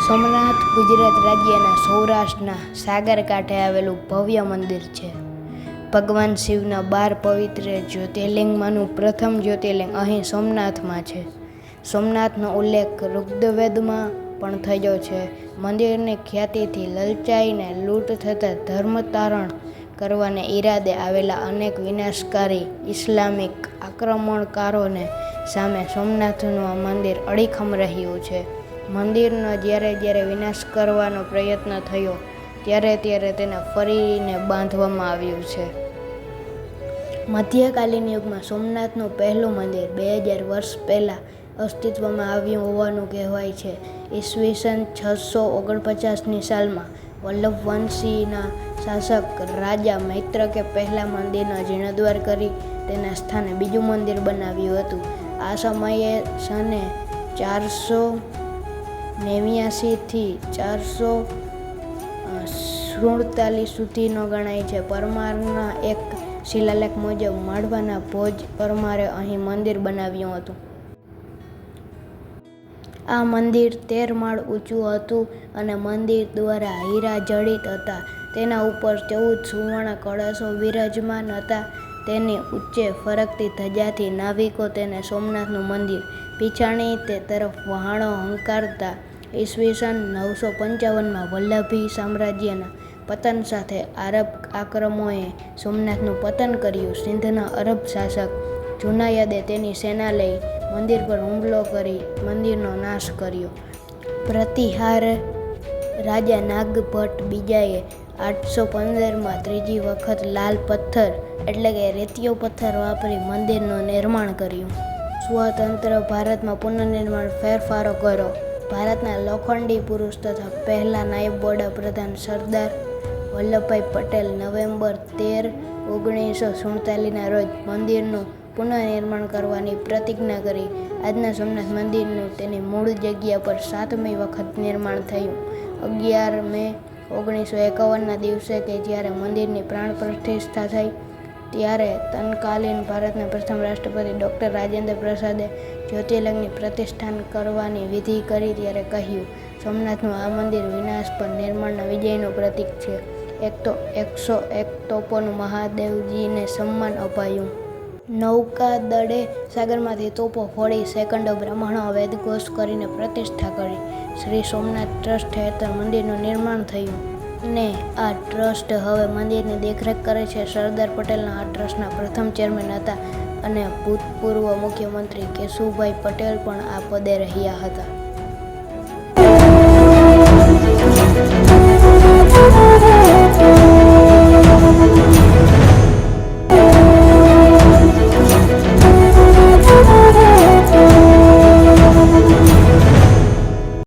સોમનાથ ગુજરાત રાજ્યના સૌરાષ્ટ્રના સાગર કાંઠે આવેલું ભવ્ય મંદિર છે. ભગવાન શિવના 12 પવિત્ર જ્યોતિર્લિંગમાંનું પ્રથમ જ્યોતિર્લિંગ અહીં સોમનાથમાં છે. સોમનાથનો ઉલ્લેખ ઋગ્વેદમાં પણ થયો છે. મંદિરની ખ્યાતિથી લલચાઈને લૂંટ થતાં ધર્મ તારણ કરવાને ઈરાદે આવેલા અનેક વિનાશકારી ઇસ્લામિક આક્રમણકારોને સામે સોમનાથનું આ મંદિર અડીખમ રહ્યું છે. મંદિરનો જ્યારે વિનાશ કરવાનો પ્રયત્ન થયો ત્યારે તેને ફરીને બાંધવામાં આવ્યું છે. મધ્યકાલીન યુગમાં સોમનાથનું પહેલું મંદિર 2000 વર્ષ પહેલાં અસ્તિત્વમાં આવ્યું હોવાનું કહેવાય છે. ઈસવીસન 649ની સાલમાં વલ્લભવંશીના શાસક રાજા મૈત્રકે પહેલા મંદિરનો જીર્ણોદ્ધાર કરી તેના સ્થાને બીજું મંદિર બનાવ્યું હતું. આ સમયે સને 489 થી 447 સુધીનો ગણાય છે. પરમારના એક શિલાલેખ મુજબ માળવાના ભોજ પરમારે અહીં મંદિર બનાવ્યું હતું. આ મંદિર 13 માળ ઊંચું હતું અને મંદિર દ્વારા હીરા જડિત હતા. તેના ઉપર 14 સુવર્ણ કળશો વિરાજમાન હતા. તેની ઊંચે ફરકતી ધજાથી નાવિકો તેને સોમનાથનું મંદિર પીછાણી તે તરફ વહાણો હંકારતા. ઈસવીસન 955માં વલ્લભી સામ્રાજ્યના પતન સાથે આરબ આક્રમોએ સોમનાથનું પતન કર્યું. સિંધના અરબ શાસક જુનાયદે તેની સેના લઈ મંદિર પર હુમલો કરી મંદિરનો નાશ કર્યો. પ્રતિહાર રાજા નાગભટ્ટ બીજાએ 815માં ત્રીજી વખત લાલ પથ્થર એટલે કે રેતીયો પથ્થર વાપરી મંદિરનું નિર્માણ કર્યું. સ્વતંત્ર ભારતમાં પુનર્નિર્માણ ફેરફારો કરો. ભારતના લોખંડી પુરુષ તથા પહેલા નાયબ વડાપ્રધાન સરદાર વલ્લભભાઈ પટેલ નવેમ્બર 13, 1947ના રોજ મંદિરનું પુનઃનિર્માણ કરવાની પ્રતિજ્ઞા કરી. આજના સોમનાથ મંદિરનું તેની મૂળ જગ્યા પર 7મી વખત નિર્માણ થયું. 11 મે 1951ના દિવસે કે જ્યારે મંદિરની પ્રાણ પ્રતિષ્ઠા થઈ ત્યારે તત્કાલીન ભારતના પ્રથમ રાષ્ટ્રપતિ ડૉક્ટર રાજેન્દ્ર પ્રસાદે જ્યોતિર્લિંગની પ્રતિષ્ઠાન કરવાની વિધિ કરી ત્યારે કહ્યું, સોમનાથનું આ મંદિર વિનાશ પર નિર્માણના વિજયનું પ્રતીક છે. 101 તોપોનું મહાદેવજીને સન્માન અપાયું. નૌકાદળે સાગરમાંથી તોપો ફોડી સેંકડો બ્રાહ્મણો વેદઘોષ કરીને પ્રતિષ્ઠા કરી. શ્રી સોમનાથ ટ્રસ્ટ હેઠળ મંદિરનું નિર્માણ થયું ને આ ટ્રસ્ટ હવે મંદિરની દેખરેખ કરે છે. સરદાર પટેલના આ ટ્રસ્ટના પ્રથમ ચેરમેન હતા અને ભૂતપૂર્વ મુખ્યમંત્રી કેશુભાઈ પટેલ પણ આ પદે રહ્યા હતા.